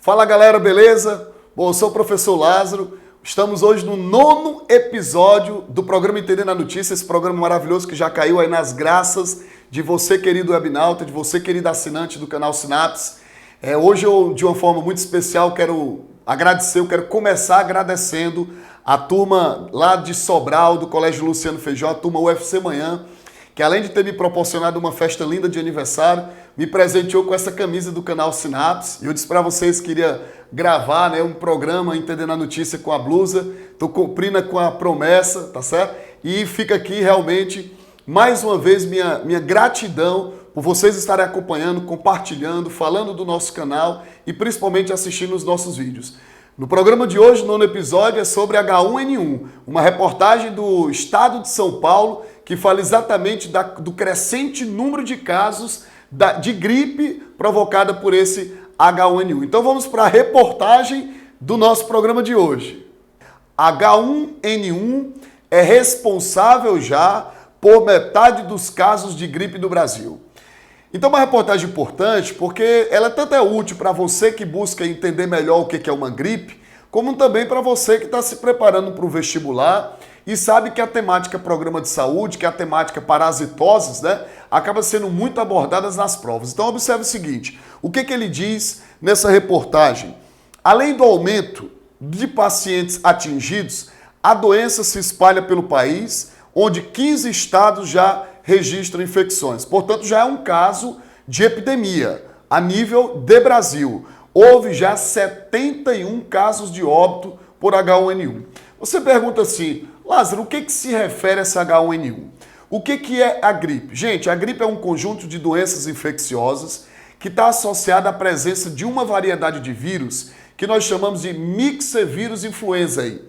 Fala galera, beleza? Bom, eu sou o professor Lázaro, estamos hoje no 9º episódio do programa Entendendo a Notícia, esse programa maravilhoso que já caiu aí nas graças de você, querido webnauta, de você, querido assinante do canal Sinapse. Hoje eu, de uma forma muito especial, quero começar agradecendo a turma lá de Sobral, do Colégio Luciano Feijó, a turma UFC Manhã, que além de ter me proporcionado uma festa linda de aniversário, me presenteou com essa camisa do canal Sinapse. Eu disse para vocês que iria gravar um programa Entendendo a Notícia com a blusa. Estou cumprindo com a promessa, tá certo? E fica aqui realmente, mais uma vez, minha gratidão por vocês estarem acompanhando, compartilhando, falando do nosso canal e principalmente assistindo os nossos vídeos. No programa de hoje, no 9º episódio, é sobre H1N1, uma reportagem do estado de São Paulo que fala exatamente do crescente número de casos de gripe provocada por esse H1N1. Então vamos para a reportagem do nosso programa de hoje. H1N1 é responsável já por metade dos casos de gripe do Brasil. Então uma reportagem importante porque ela tanto é útil para você que busca entender melhor o que é uma gripe, como também para você que está se preparando para o vestibular e sabe que a temática programa de saúde, que a temática parasitoses, acaba sendo muito abordadas nas provas. Então observe o seguinte, o que ele diz nessa reportagem? Além do aumento de pacientes atingidos, a doença se espalha pelo país, onde 15 estados já registram infecções. Portanto, já é um caso de epidemia a nível de Brasil. Houve já 71 casos de óbito por H1N1. Você pergunta assim, Lázaro, o que se refere a esse H1N1? O que é a gripe? Gente, a gripe é um conjunto de doenças infecciosas que está associada à presença de uma variedade de vírus que nós chamamos de mixovírus influenzae.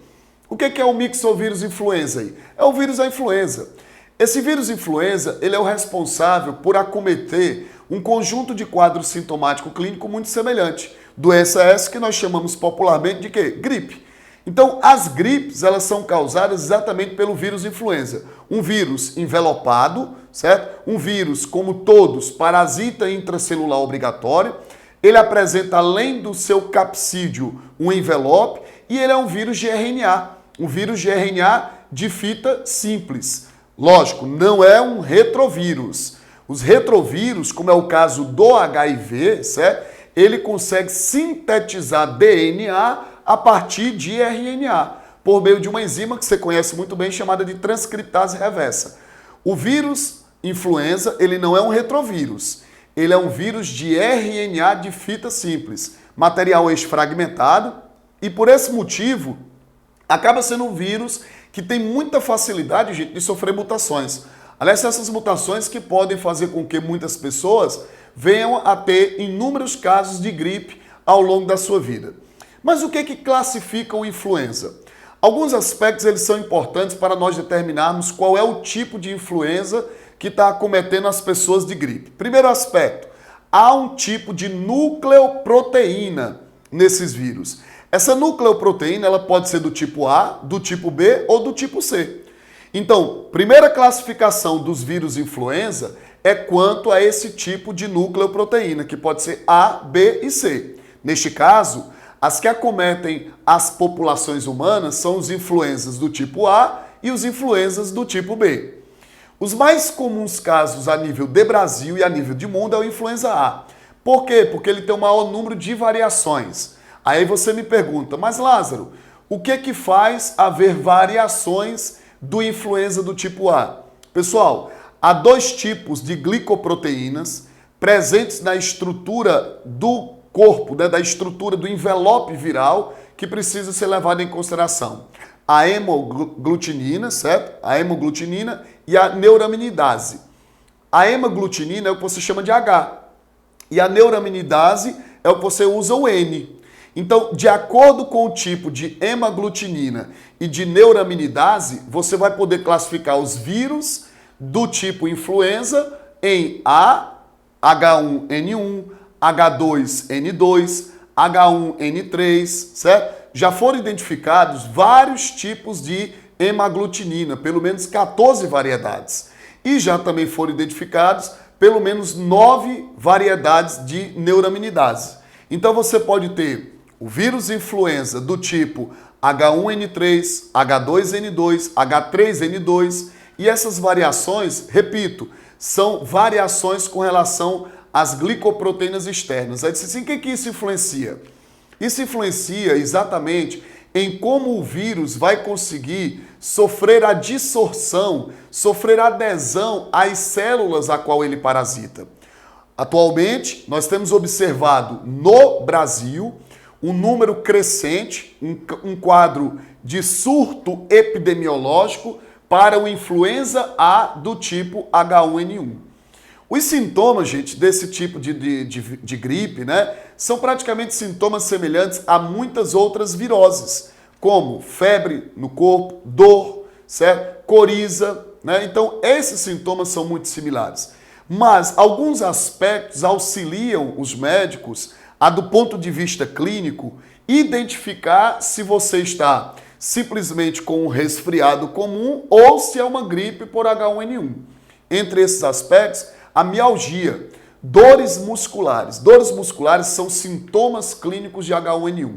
O que é o mixovírus influenzae? É o vírus da influenza. Esse vírus influenza, ele é o responsável por acometer um conjunto de quadros sintomático clínico muito semelhante. Doença essa que nós chamamos popularmente de quê? Gripe. Então, as gripes, elas são causadas exatamente pelo vírus influenza. Um vírus envelopado, certo? Um vírus, como todos, parasita intracelular obrigatório. Ele apresenta, além do seu capsídeo, um envelope e ele é um vírus de RNA. Um vírus de RNA de fita simples. Lógico, não é um retrovírus. Os retrovírus, como é o caso do HIV, certo? Ele consegue sintetizar DNA a partir de RNA, por meio de uma enzima que você conhece muito bem, chamada de transcriptase reversa. O vírus influenza, ele não é um retrovírus. Ele é um vírus de RNA de fita simples, material ex-fragmentado, e por esse motivo, acaba sendo um vírus que tem muita facilidade, gente, de sofrer mutações. Aliás, essas mutações que podem fazer com que muitas pessoas venham a ter inúmeros casos de gripe ao longo da sua vida. Mas o que classifica o influenza? Alguns aspectos eles são importantes para nós determinarmos qual é o tipo de influenza que está acometendo as pessoas de gripe. Primeiro aspecto, há um tipo de nucleoproteína nesses vírus. Essa nucleoproteína ela pode ser do tipo A, do tipo B ou do tipo C. Então, primeira classificação dos vírus influenza é quanto a esse tipo de nucleoproteína, que pode ser A, B e C. Neste caso, as que acometem as populações humanas são os influenzas do tipo A e os influenzas do tipo B. Os mais comuns casos a nível de Brasil e a nível de mundo é o influenza A. Por quê? Porque ele tem o maior número de variações. Aí você me pergunta, mas Lázaro, o que faz haver variações do influenza do tipo A? Pessoal, há dois tipos de glicoproteínas presentes na estrutura do corpo, da estrutura do envelope viral, que precisa ser levado em consideração. A hemoglutinina, certo? A hemoglutinina e a neuraminidase. A hemaglutinina é o que você chama de H. E a neuraminidase é o que você usa o N. Então, de acordo com o tipo de hemaglutinina e de neuraminidase, você vai poder classificar os vírus do tipo influenza em A, H1N1, H2N2, H1N3, certo? Já foram identificados vários tipos de hemaglutinina, pelo menos 14 variedades. E já também foram identificados pelo menos 9 variedades de neuraminidase. Então você pode ter o vírus influenza do tipo H1N3, H2N2, H3N2 e essas variações, repito, são variações com relação às glicoproteínas externas. Aí disse assim, o que isso influencia? Isso influencia exatamente em como o vírus vai conseguir sofrer a dissorção, sofrer adesão às células a qual ele parasita. Atualmente, nós temos observado no Brasil um número crescente, um quadro de surto epidemiológico para o influenza A do tipo H1N1. Os sintomas, gente, desse tipo de gripe, né, são praticamente sintomas semelhantes a muitas outras viroses, como febre no corpo, dor, certo? Coriza, né? Então, esses sintomas são muito similares. Mas alguns aspectos auxiliam os médicos a, do ponto de vista clínico, identificar se você está simplesmente com um resfriado comum ou se é uma gripe por H1N1. Entre esses aspectos, a mialgia, dores musculares. Dores musculares são sintomas clínicos de H1N1.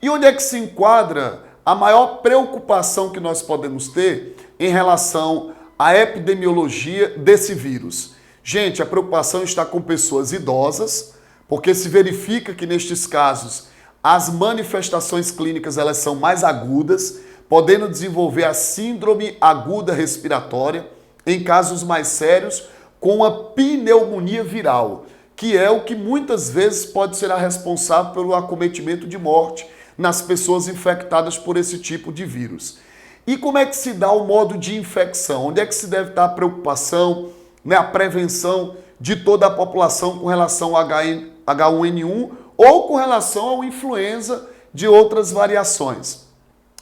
E onde é que se enquadra a maior preocupação que nós podemos ter em relação à epidemiologia desse vírus? Gente, a preocupação está com pessoas idosas, porque se verifica que nestes casos as manifestações clínicas elas são mais agudas, podendo desenvolver a síndrome aguda respiratória, em casos mais sérios, com a pneumonia viral, que é o que muitas vezes pode ser a responsável pelo acometimento de morte nas pessoas infectadas por esse tipo de vírus. E como é que se dá o modo de infecção? Onde é que se deve estar a preocupação, né, a prevenção de toda a população com relação ao H1N1 ou com relação ao influenza de outras variações?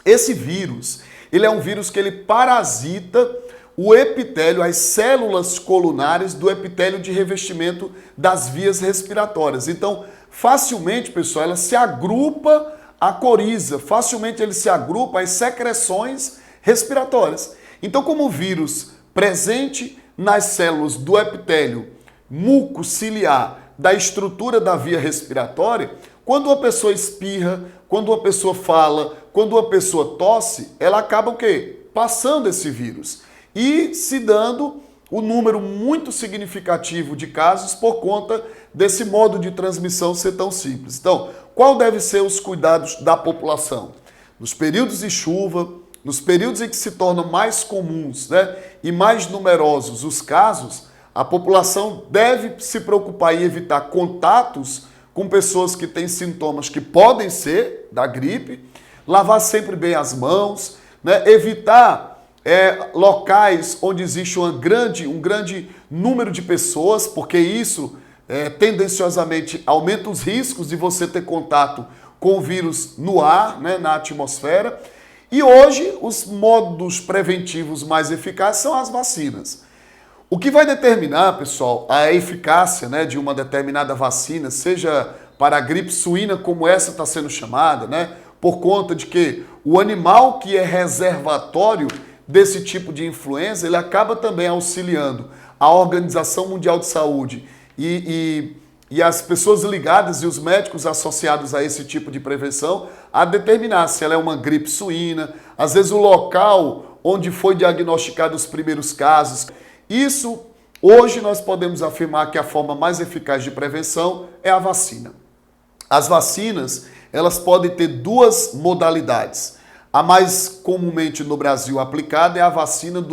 Esse vírus, ele é um vírus que ele parasita o epitélio, as células colunares do epitélio de revestimento das vias respiratórias. Então, facilmente, pessoal, ela se agrupa à coriza, facilmente ele se agrupa às secreções respiratórias. Então, como o vírus presente nas células do epitélio mucociliar da estrutura da via respiratória, quando uma pessoa espirra, quando uma pessoa fala, quando uma pessoa tosse, ela acaba o quê? Passando esse vírus e se dando um número muito significativo de casos por conta desse modo de transmissão ser tão simples. Então, qual devem ser os cuidados da população? Nos períodos de chuva, nos períodos em que se tornam mais comuns, né, e mais numerosos os casos, a população deve se preocupar em evitar contatos com pessoas que têm sintomas que podem ser da gripe, lavar sempre bem as mãos, né, evitar locais onde existe um grande número de pessoas, porque isso tendenciosamente aumenta os riscos de você ter contato com o vírus no ar, né, na atmosfera. E hoje os modos preventivos mais eficazes são as vacinas. O que vai determinar, pessoal, a eficácia, né, de uma determinada vacina, seja para a gripe suína como essa está sendo chamada, né, por conta de que o animal que é reservatório desse tipo de influenza, ele acaba também auxiliando a Organização Mundial de Saúde e as pessoas ligadas e os médicos associados a esse tipo de prevenção a determinar se ela é uma gripe suína, às vezes o local onde foi diagnosticado os primeiros casos. Isso, hoje nós podemos afirmar que a forma mais eficaz de prevenção é a vacina. As vacinas, elas podem ter duas modalidades. A mais comumente no Brasil aplicada é a vacina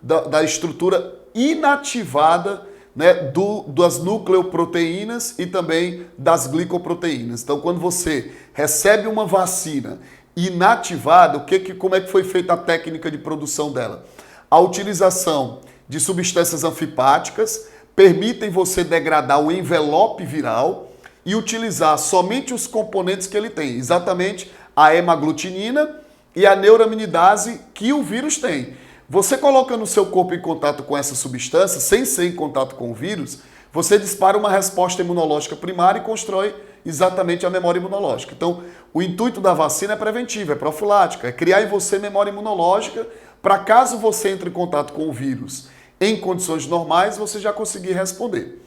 da estrutura inativada, né, das nucleoproteínas e também das glicoproteínas. Então, quando você recebe uma vacina inativada, como é que foi feita a técnica de produção dela? A utilização de substâncias anfipáticas permitem você degradar o envelope viral e utilizar somente os componentes que ele tem, exatamente a hemaglutinina e a neuraminidase que o vírus tem. Você coloca no seu corpo em contato com essa substância, sem ser em contato com o vírus, você dispara uma resposta imunológica primária e constrói exatamente a memória imunológica. Então, o intuito da vacina é preventivo, é profilático, é criar em você memória imunológica para caso você entre em contato com o vírus em condições normais, você já conseguir responder.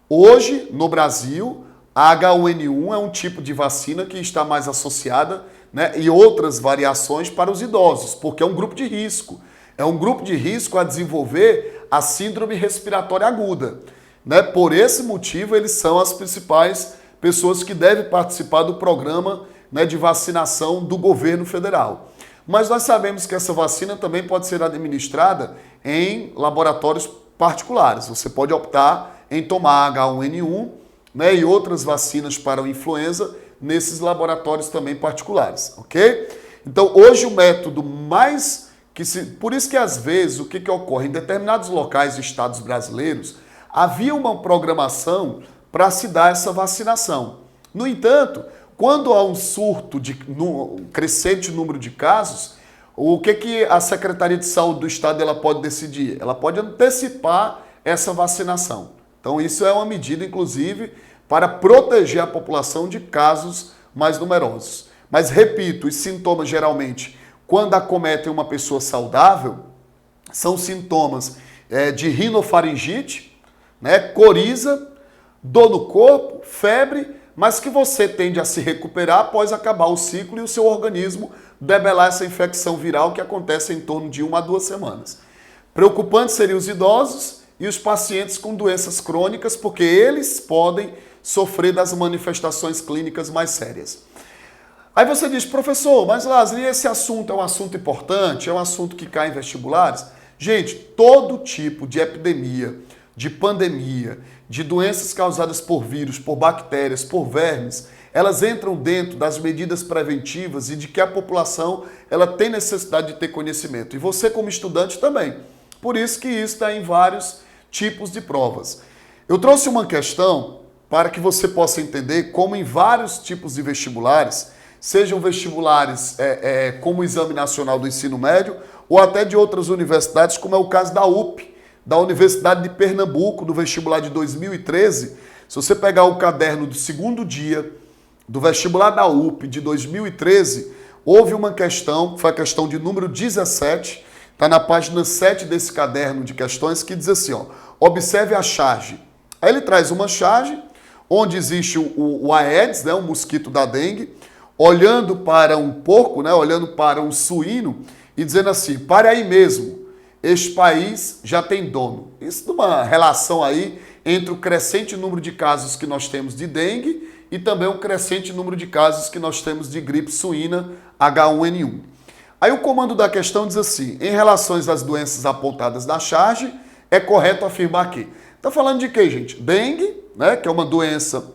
Hoje, no Brasil, A H1N1 é um tipo de vacina que está mais associada, né, e outras variações para os idosos, porque é um grupo de risco. É um grupo de risco a desenvolver a síndrome respiratória aguda. Né? Por esse motivo, eles são as principais pessoas que devem participar do programa, né, de vacinação do governo federal. Mas nós sabemos que essa vacina também pode ser administrada em laboratórios particulares. Você pode optar em tomar H1N1, né, e outras vacinas para a influenza nesses laboratórios também particulares, ok? Então, hoje o método mais... Por isso que às vezes o que ocorre? Em determinados locais e estados brasileiros, havia uma programação para se dar essa vacinação. No entanto, quando há um surto de crescente número de casos, o que a Secretaria de Saúde do Estado ela pode decidir? Ela pode antecipar essa vacinação. Então isso é uma medida, inclusive, para proteger a população de casos mais numerosos. Mas, repito, os sintomas geralmente, quando acometem uma pessoa saudável, são sintomas de rinofaringite, né, coriza, dor no corpo, febre, mas que você tende a se recuperar após acabar o ciclo e o seu organismo debelar essa infecção viral que acontece em torno de 1 a 2 semanas. Preocupante seriam os idosos e os pacientes com doenças crônicas, porque eles podem sofrer das manifestações clínicas mais sérias. Aí você diz, professor, mas Lázaro, esse assunto é um assunto importante? É um assunto que cai em vestibulares? Gente, todo tipo de epidemia, de pandemia, de doenças causadas por vírus, por bactérias, por vermes, elas entram dentro das medidas preventivas e de que a população ela tem necessidade de ter conhecimento. E você como estudante também. Por isso que isso está em vários tipos de provas. Eu trouxe uma questão para que você possa entender como em vários tipos de vestibulares, sejam vestibulares como o Exame Nacional do Ensino Médio ou até de outras universidades, como é o caso da UP, da Universidade de Pernambuco, do vestibular de 2013. Se você pegar o caderno do segundo dia do vestibular da UP de 2013, houve uma questão, que foi a questão de número 17, está na página 7 desse caderno de questões, que diz assim, ó, observe a charge. Aí ele traz uma charge, onde existe o Aedes, né, o mosquito da dengue, olhando para um porco, né, olhando para um suíno e dizendo assim, pare aí mesmo, este país já tem dono. Isso numa relação aí entre o crescente número de casos que nós temos de dengue e também o crescente número de casos que nós temos de gripe suína H1N1. Aí o comando da questão diz assim, em relação às doenças apontadas na charge, é correto afirmar que... Está falando de quê, gente? Dengue, né, que é uma doença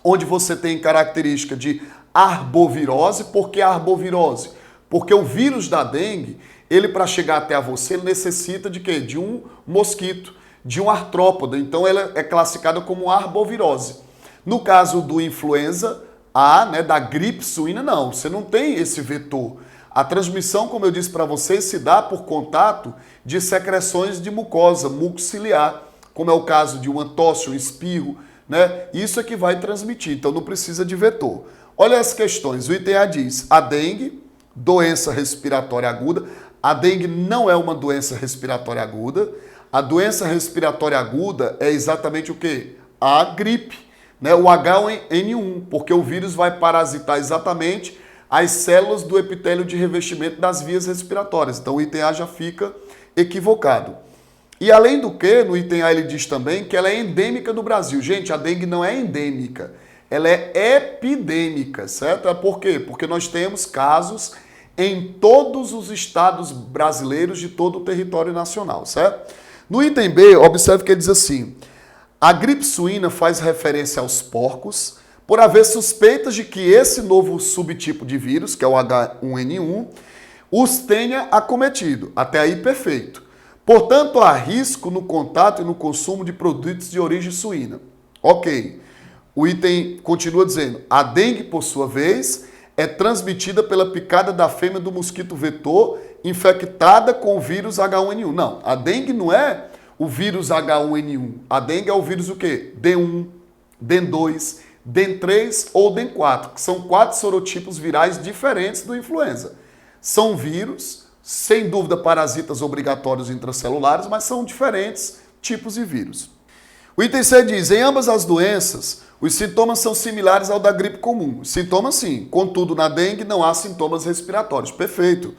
onde você tem característica de arbovirose. Por que arbovirose? Porque o vírus da dengue, ele para chegar até a você, ele necessita de quê? De um mosquito, de um artrópode. Então ela é classificada como arbovirose. No caso do influenza A, né, da gripe suína, não, você não tem esse vetor. A transmissão, como eu disse para vocês, se dá por contato de secreções de mucosa, muco ciliar, como é o caso de uma tosse, um espirro, né? Isso é que vai transmitir, então não precisa de vetor. Olha as questões, o item A diz, a dengue, doença respiratória aguda. A dengue não é uma doença respiratória aguda. A doença respiratória aguda é exatamente o quê? A gripe, né? O H1N1, porque o vírus vai parasitar exatamente as células do epitélio de revestimento das vias respiratórias. Então o item A já fica equivocado. E além do que, no item A ele diz também que ela é endêmica do Brasil. Gente, a dengue não é endêmica, ela é epidêmica, certo? Por quê? Porque nós temos casos em todos os estados brasileiros de todo o território nacional, certo? No item B, observe que ele diz assim, a gripe suína faz referência aos porcos, por haver suspeitas de que esse novo subtipo de vírus, que é o H1N1, os tenha acometido. Até aí, perfeito. Portanto, há risco no contato e no consumo de produtos de origem suína. Ok. O item continua dizendo, a dengue, por sua vez, é transmitida pela picada da fêmea do mosquito vetor infectada com o vírus H1N1. Não, a dengue não é o vírus H1N1. A dengue é o vírus o quê? D1, DEN2, DEN3 ou DEN4, que são 4 sorotipos virais diferentes do influenza. São vírus, sem dúvida parasitas obrigatórios intracelulares, mas são diferentes tipos de vírus. O item C diz, em ambas as doenças, os sintomas são similares ao da gripe comum. Sintomas sim, contudo na dengue não há sintomas respiratórios. Perfeito.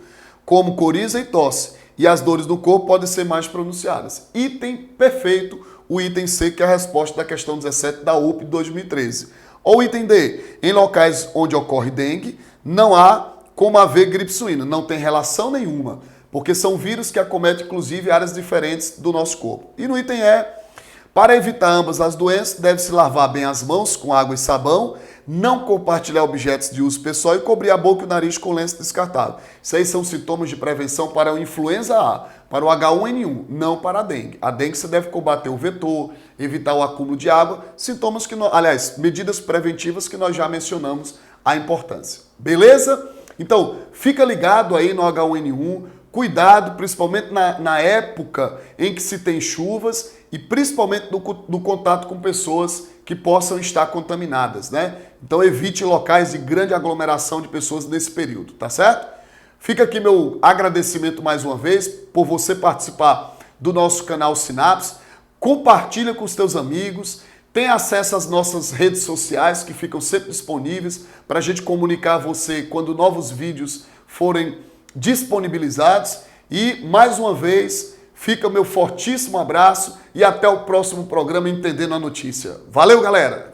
Como coriza e tosse. E as dores no corpo podem ser mais pronunciadas. Item perfeito, o item C, que é a resposta da questão 17 da UP de 2013. Ou o item D, em locais onde ocorre dengue, não há como haver gripe suína. Não tem relação nenhuma, porque são vírus que acometem inclusive áreas diferentes do nosso corpo. E no item E, para evitar ambas as doenças, deve-se lavar bem as mãos com água e sabão, não compartilhar objetos de uso pessoal e cobrir a boca e o nariz com lenço descartável. Isso aí são sintomas de prevenção para o influenza A, para o H1N1, não para a dengue. A dengue você deve combater o vetor, evitar o acúmulo de água, sintomas que, medidas preventivas que nós já mencionamos a importância. Beleza? Então, fica ligado aí no H1N1, cuidado, principalmente na época em que se tem chuvas e principalmente no contato com pessoas que possam estar contaminadas, né? Então evite locais de grande aglomeração de pessoas nesse período, tá certo? Fica aqui meu agradecimento mais uma vez por você participar do nosso canal Sinapse. Compartilha com os teus amigos, tem acesso às nossas redes sociais que ficam sempre disponíveis para a gente comunicar a você quando novos vídeos forem disponibilizados. E mais uma vez, fica o meu fortíssimo abraço e até o próximo programa Entendendo a Notícia. Valeu, galera!